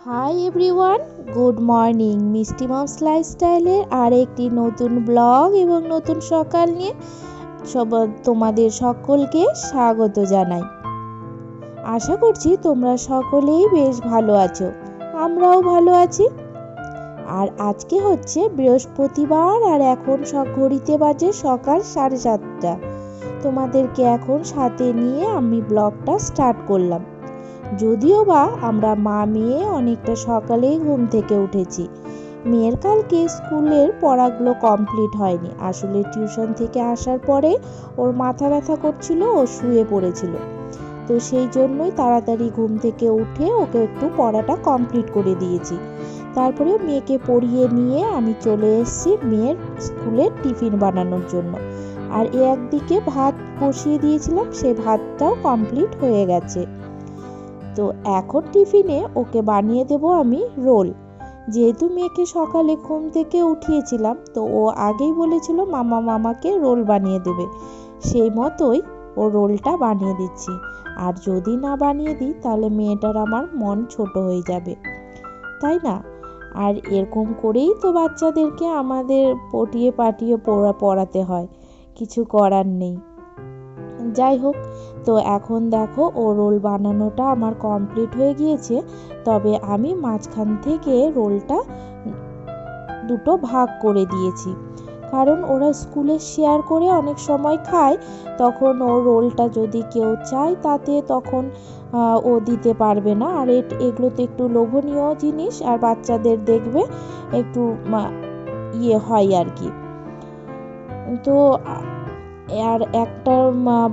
Hi everyone, good morning. মিষ্টি moms লাইফস্টাইলের আর একটি নতুন ব্লগ এবং নতুন সকাল নিয়ে তোমাদের সকলকে স্বাগত জানাই। আশা করছি তোমরা সকলেই বেশ ভালো আছো, আমরাও ভালো আছি। আর আজকে হচ্ছে বৃহস্পতিবার, আর এখন ঘড়িতে বাজে সকাল 7:30। তোমাদেরকে এখন সাথে নিয়ে আমি ব্লগটা স্টার্ট করলাম। যদিও বা আমরা মা মেয়ে অনেকটা সকালেই ঘুম থেকে উঠেছি। মেয়ের কালকে স্কুলের পড়াগুলো কমপ্লিট হয়নি, আসলে টিউশন থেকে আসার পরে ওর মাথা ব্যথা করছিল, ও শুয়ে পড়েছিল। তো সেই জন্যই তাড়াতাড়ি ঘুম থেকে উঠে ওকে একটু পড়াটা কমপ্লিট করে দিয়েছি। তারপরে মেয়েকে পড়িয়ে নিয়ে আমি চলে এসেছি মেয়ের স্কুলের টিফিন বানানোর জন্য। আর একদিকে ভাত বসিয়ে দিয়েছিলাম, সেই ভাতটাও কমপ্লিট হয়ে গেছে। তো এখন টিফিনে ওকে বানিয়ে দেব আমি রোল। যেহেতু মেয়েকে সকালে ঘুম থেকে উঠিয়েছিলাম, তো ও আগেই বলেছিল মামাকে রোল বানিয়ে দেবে, সেই মতোই ও রোলটা বানিয়ে দিচ্ছি। আর যদি না বানিয়ে দিই তাহলে মেয়েটার আমার মন ছোট হয়ে যাবে, তাই না? আর এরকম করেই তো বাচ্চাদেরকে আমাদের পটিয়ে পাটিয়ে পড়াতে হয়, কিছু করার নেই। যাই হোক, তো এখন দেখো ও রোল বানানোটা আমার কমপ্লিট হয়ে গিয়েছে। তবে আমি মাঝখান থেকে রোলটা দুটো ভাগ করে দিয়েছি, কারণ ওরা স্কুলে শেয়ার করে অনেক সময় খায়। তখন ও রোলটা যদি কেউ চায় তাতে তখন ও দিতে পারবে না। আর এগুলো তো একটু লোভনীয় জিনিস, আর বাচ্চাদের দেখবে একটু হয় আর কি। তো আর একটা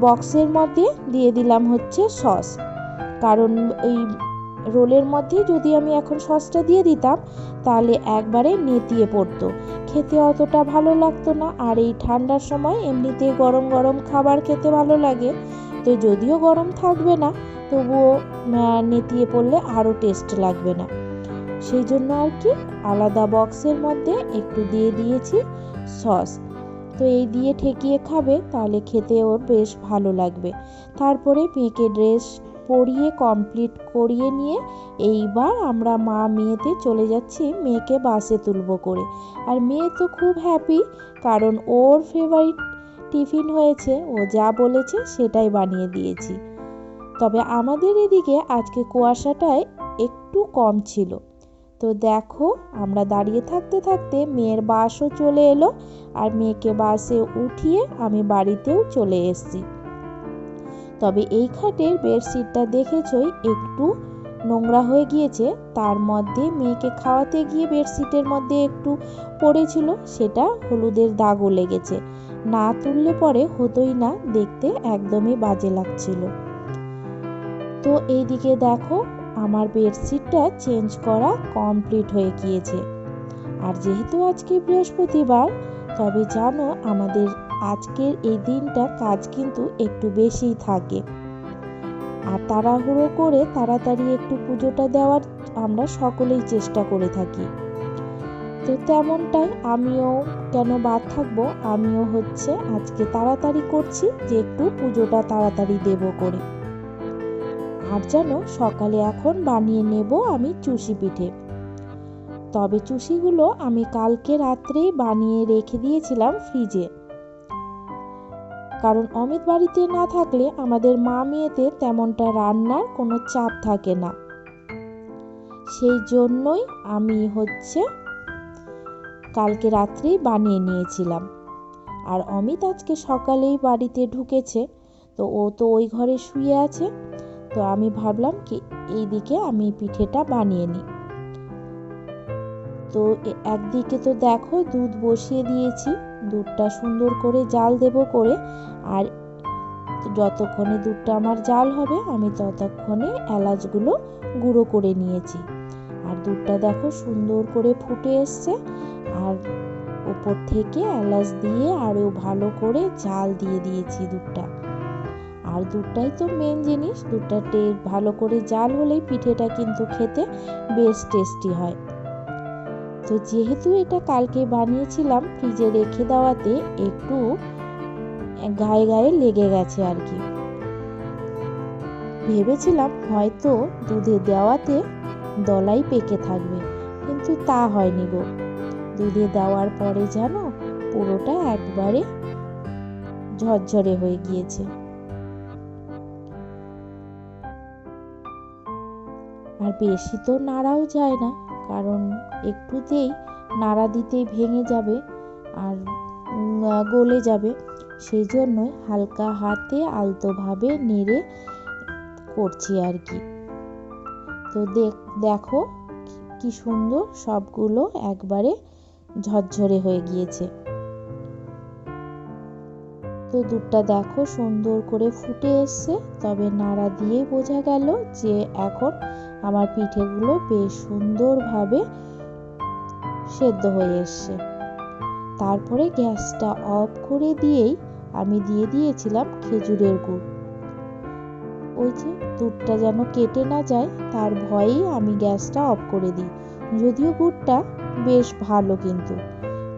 বক্সের মধ্যে দিয়ে দিলাম হচ্ছে সস, কারণ এই রোলের মধ্যে যদি আমি এখন সসটা দিয়ে দিতাম তাহলে একবারে নেতিয়ে পড়তো, খেতে অতটা ভালো লাগতো না। আর এই ঠান্ডার সময় এমনিতে গরম গরম খাবার খেতে ভালো লাগে, তো যদিও গরম থাকবে না তবুও নেতিয়ে পড়লে আরও টেস্ট লাগবে না। সেই জন্য আর কি আলাদা বক্সের মধ্যে একটু দিয়ে দিয়েছি সস। তো এই দিয়ে ঠেকিয়ে খাবে, তাহলে খেতে ওর বেশ ভালো লাগবে। তারপরে মেয়েকে ড্রেস পরিয়ে কমপ্লিট করিয়ে নিয়ে এইবার আমরা মা মেয়েতে চলে যাচ্ছি মেয়েকে বাসে তুলবো করে। আর মেয়ে তো খুব হ্যাপি, কারণ ওর ফেভারিট টিফিন হয়েছে, ও যা বলেছে সেটাই বানিয়ে দিয়েছি। তবে আমাদের এদিকে আজকে কুয়াশাটায় একটু কম ছিল। তো দেখো, আমরা দাঁড়িয়ে থাকতে থাকতে মেয়ের বাসও চলে এলো, আর মেয়েকে বাসে উঠিয়ে আমি বাড়িতেও চলে এসেছি। তবে এই খাটের বেডশিটটা দেখেছই একটু নোংরা হয়ে গিয়েছে, তার মধ্যে মেয়েকে খাওয়াতে গিয়ে বেডশিটের মধ্যে একটু পড়েছিল, সেটা হলুদের দাগও লেগেছে। না তুললে পরে হতোই না, দেখতে একদমই বাজে লাগছিল। তো এইদিকে দেখো, আমার বেডশিটটা চেঞ্জ করা কমপ্লিট হয়ে গিয়েছে। আর যেহেতু আজকে বৃহস্পতিবার, তবে জানো আমাদের আজকের এই দিনটা কাজ কিন্তু একটু বেশিই থাকে। আর তাড়াহুড়ো করে তাড়াতাড়ি একটু পুজোটা দেওয়ার আমরা সকলেই চেষ্টা করে থাকি। তো তেমনটাই আমিও কেন বাদ থাকবো, আমিও হচ্ছে আজকে তাড়াতাড়ি করছি যে একটু পুজোটা তাড়াতাড়ি দেব করে। আর জানো, সকালে এখন বানিয়ে নেব আমি চুষি পিঠে। তবে চুষিগুলো আমি কালকে রাত্রেই বানিয়ে রেখে দিয়েছিলাম ফ্রিজে, কারণ অমিত বাড়িতে না থাকলে আমাদের মা মেয়েতে তেমনটা রান্নার কোনো চাপ থাকে না। সেই জন্যই আমি হচ্ছে কালকে রাত্রেই বানিয়ে নিয়েছিলাম। আর অমিত আজকে সকালেই বাড়িতে ঢুকেছে, তো ও তো ওই ঘরে শুয়ে আছে। তো আমি ভাবলাম কি এইদিকে আমি পিঠেটা বানিয়ে নিই। তো একদিকে তো দেখো দুধ বসিয়ে দিয়েছি, দুধটা সুন্দর করে জাল দেব করে। আর যতক্ষণে দুধটা আমার জাল হবে আমি ততক্ষণে এলাচগুলো গুঁড়ো করে নিয়েছি। আর দুধটা দেখো সুন্দর করে ফুটে এসছে, আর উপর থেকে এলাচ দিয়ে আরও ভালো করে জাল দিয়ে দিয়েছি দুধটা। আর দুধটাই তো মেন জিনিস, দুধটা ভালো করে জাল হলেই পিঠেটা কিন্তু খেতে বেশ টেস্টি হয়। তো যেহেতু এটা কালকে বানিয়েছিলাম ফ্রিজে রেখে দেওয়াতে একটু গায়ে গায়ে লেগে গেছে আর কি। ভেবেছিলাম হয়তো দুধে দেওয়াতে দলাই পেকে থাকবে, কিন্তু তা হয়নি গো। দুধে দেওয়ার পরে যেন পুরোটা একবারে ঝরঝরে হয়ে গিয়েছে। আর বেশি তো নাড়াও যায় না, কারণ একটুতেই নাড়া দিতেই ভেঙে যাবে আর গলে যাবে। সেই জন্যই হালকা হাতে আলতোভাবে নেড়ে করছি আর কি। তো দেখো কি সুন্দর সবগুলো একবারে ঝরঝরে হয়ে গিয়েছে। তো দুধটা দেখো সুন্দর করে ফুটে এসছে, তবে নাড়া দিয়ে বোঝা গেল যে এখন আমার পিঠেগুলো বেশ সুন্দরভাবে সেদ্ধ হয়ে এসছে। তারপরে গ্যাসটা অফ করে দিয়েই আমি দিয়ে দিয়েছিলাম খেজুরের গুড়। ওই যে দুধটা যেন কেটে না যায় তার ভয়েই আমি গ্যাসটা অফ করে দিই। যদিও গুড়টা বেশ ভালো, কিন্তু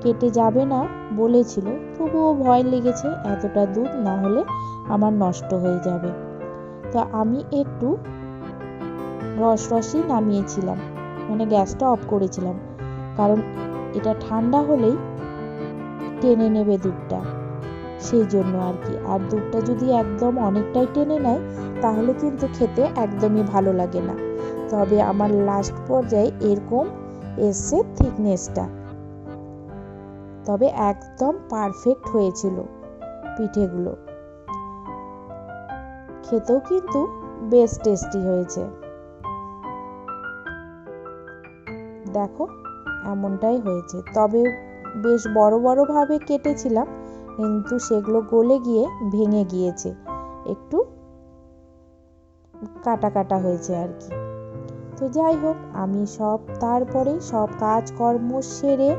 কেটে যাবে না বলেছিল, তবুও ভয় লেগেছে এতটা দুধ না হলে আমার নষ্ট হয়ে যাবে। তো আমি একটু রসই নামিয়েছিলাম, মানে গ্যাসটা অফ করেছিলাম, কারণ এটা ঠান্ডা হলেই টেনে নেবে দুধটা, সেই জন্য আর কি। আর দুধটা যদি একদম অনেকটাই টেনে নেয় তাহলে কিন্তু খেতে একদমই ভালো লাগে না। তবে আমার লাস্ট পর্যায়ে এরকম এসছে থিকনেসটা, তবে একদম পারফেক্ট হয়েছিল পিঠেগুলো, খেতেও কিন্তু বেশ টেস্টি হয়েছে। দেখো এমনটাই হয়েছে, তবে বেশ বড় বড় ভাবে কেটেছিলাম, কিন্তু সেগুলো গলে গিয়ে ভেঙে গিয়েছে, একটু কাটা কাটা হয়েছে আর কি। তো যাই হোক, আমি তারপরে সব কাজকর্ম সেরে,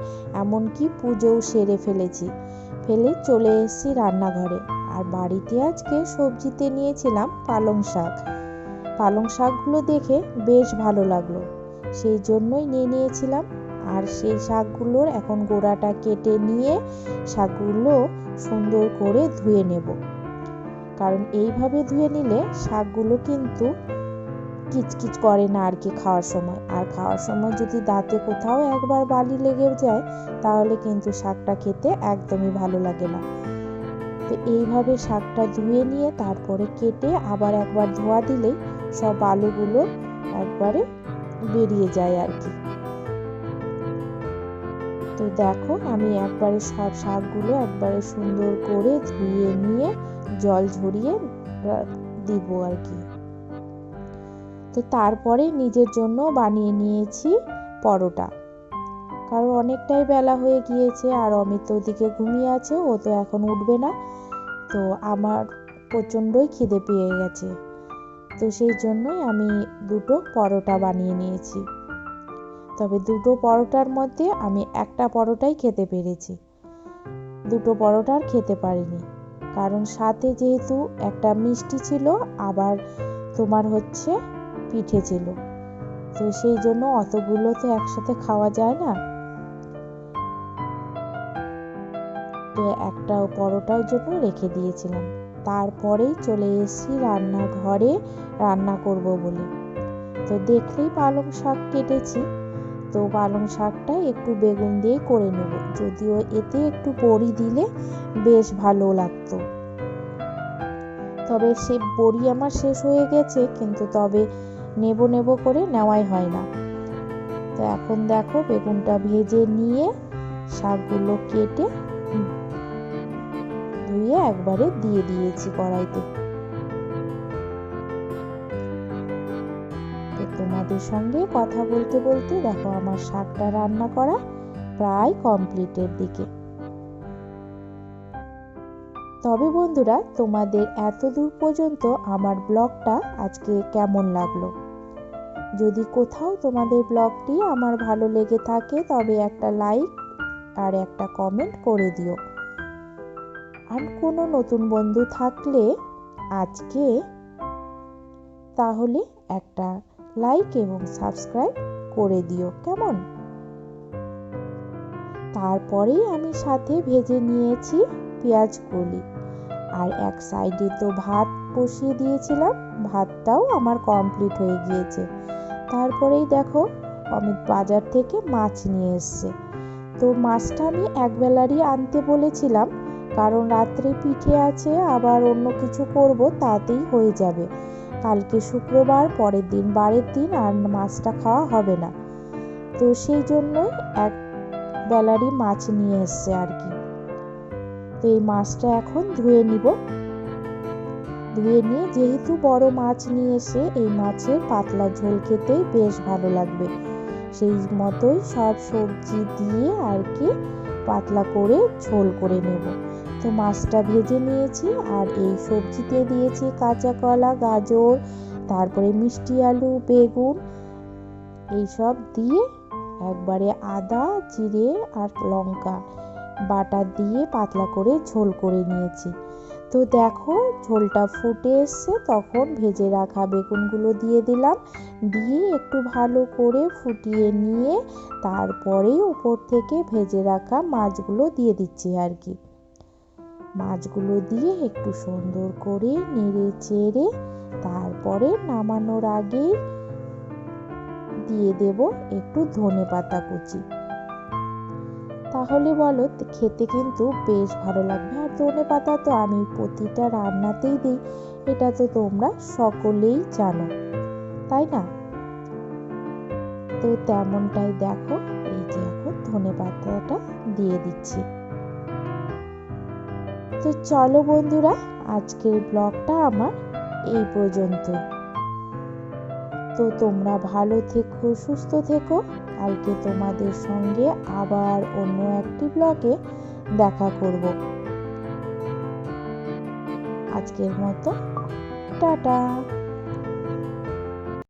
এমনকি পুজোও সেরে ফেলে চলে এসেছি রান্নাঘরে। আর বাড়িতে আজকে সবজিতে নিয়েছিলাম পালং শাকগুলো দেখে বেশ ভালো লাগলো, সেই জন্যই নিয়েছিলাম। আর সেই শাকগুলোর এখন গোড়াটা কেটে নিয়ে শাকগুলো সুন্দর করে ধুয়ে নেব, কারণ এইভাবে ধুয়ে নিলে শাকগুলো কিন্তু কিচকিচ করে না আর কি খাওয়ার সময়। আর খাওয়ার সময় যদি দাঁতে কোথাও একবার বালি লেগে যায় তাহলে কিন্তু শাকটা খেতে একদমই ভালো লাগে না। তো এইভাবে শাকটা ধুয়ে নিয়ে তারপরে কেটে আবার একবার ধোয়া দিলেই সব বালুগুলো একবারে বেরিয়ে যায় আর কি। তো দেখো আমি একবারে সব শাকগুলো একবারে সুন্দর করে ধুয়ে নিয়ে জল ঝরিয়ে দিব আর কি। তো তারপরে নিজের জন্য বানিয়ে নিয়েছি পরোটা, কারণ অনেকটাই বেলা হয়ে গিয়েছে আর অমিত ওদিকে ঘুমিয়ে আছে, ও তো এখন উঠবে না। তো আমার প্রচণ্ডই খিদে পেয়ে গেছে, তো সেই জন্যই আমি দুটো পরোটা বানিয়ে নিয়েছি। তবে দুটো পরোটার মধ্যে আমি একটা পরোটাই খেতে পেরেছি, দুটো পরোটা আর খেতে পারিনি, কারণ সাথে যেহেতু একটা মিষ্টি ছিল, আবার তোমার হচ্ছে পিঠে ছিল, তো সেই জন্য অতগুলো তো একসাথে খাওয়া যায় না। তো একটা পরোটার জন্য রেখে দিয়েছিলাম। তারপরেই চলে এসেছি রান্নাঘরে রান্না করব বলে। তো দেখলেই পালং শাক কেটেছি, তো পালং শাকটা একটু বেগুন দিয়ে করে নেব, যদিও এতে একটু বড়ি দিলে বেশ ভালো লাগতো, তবে সে বড়ি আমার শেষ হয়ে গেছে, কিন্তু তবে নেব করে নেওয়াই হয় না। তো এখন দেখো বেগুনটা ভেজে নিয়ে শাকগুলো কেটে ধুয়ে একবারে দিয়ে দিয়েছি কড়াইতে। তো তোমাদের সঙ্গে কথা বলতে বলতে দেখো আমার শাকটা রান্না করা প্রায় কমপ্লিটের দিকে। তবে বন্ধুরা, তোমাদের এত দূর পর্যন্ত আমার ব্লগটা আজকে কেমন লাগলো? যদি কোথাও তোমাদের ব্লগটি আমার ভালো লেগে থাকে তবে একটা লাইক আর একটা কমেন্ট করে দিও। আর কোনো নতুন বন্ধু থাকলে আজকে তাহলে একটা লাইক এবং সাবস্ক্রাইব করে দিও, কেমন? তারপরেই আমি সাথে ভেজে নিয়েছি পেঁয়াজ কলি, আর এক সাইডে তো ভাত বসিয়ে দিয়েছিলাম, ভাতটাও আমার কমপ্লিট হয়ে গিয়েছে। তারপরেই দেখো অমিত বাজার থেকে মাছ নিয়ে এসছে। তো মাছটা আমি একবেলারই আনতে বলেছিলাম, কারণ রাত্রে পিঠে আছে, আবার অন্য কিছু করব, তাতেই হয়ে যাবে। কালকে শুক্রবার, পরের দিন বারের দিন, আর মাছটা খাওয়া হবে না। তো সেই জন্যই এক বেলারই মাছ নিয়ে এসছে আর কি। তো এই মাছটা এখন ধুয়ে নিব। ধুয়ে নিয়ে, যেহেতু বড় মাছ নিয়ে এসে, এই মাছের পাতলা ঝোল খেতেই বেশ ভালো লাগবে। সেই মতোই সব সবজি দিয়ে আর কি পাতলা করে ঝোল করে নেব। তো মাছটা ভেজে নিয়েছি, আর এই সবজিতে দিয়েছি কাঁচা কলা, গাজর, তারপরে মিষ্টি আলু, বেগুন, এইসব দিয়ে একবারে আদা, জিরে আর লঙ্কা বাটা দিয়ে পাতলা করে ঝোল করে নিয়েছি। তো দেখো ঝোলটা ফুটে এসছে, তখন ভেজে রাখা বেগুনগুলো দিয়ে দিলাম। দিয়ে একটু ভালো করে ফুটিয়ে নিয়ে তারপরে উপর থেকে ভেজে রাখা মাছগুলো দিয়ে দিচ্ছি আর কি। মাছগুলো দিয়ে একটু সুন্দর করে নেড়ে চেড়ে তারপরে নামানোর আগেই দিয়ে দেব একটু ধনেপাতা কুচি। তাহলে বলো, খেতে কিন্তু বেশ ভালো লাগবে। আর ধনেপাতা তো আমি প্রতিটা রান্নাতেই দিই, এটা তো তোমরা সকলেই জানো, তাই না? তো তেমনটাই দেখো, এই যে এখন ধনেপাতাটা দিয়ে দিচ্ছি। তো চলো বন্ধুরা, আজকের ব্লগটা আমার এই পর্যন্ত। তো তোমরা ভালো থেকো, সুস্থ থেকো। কালকে তোমাদের সঙ্গে আবার অন্য একটি ব্লগে দেখা করব। আজকের মতো টাটা।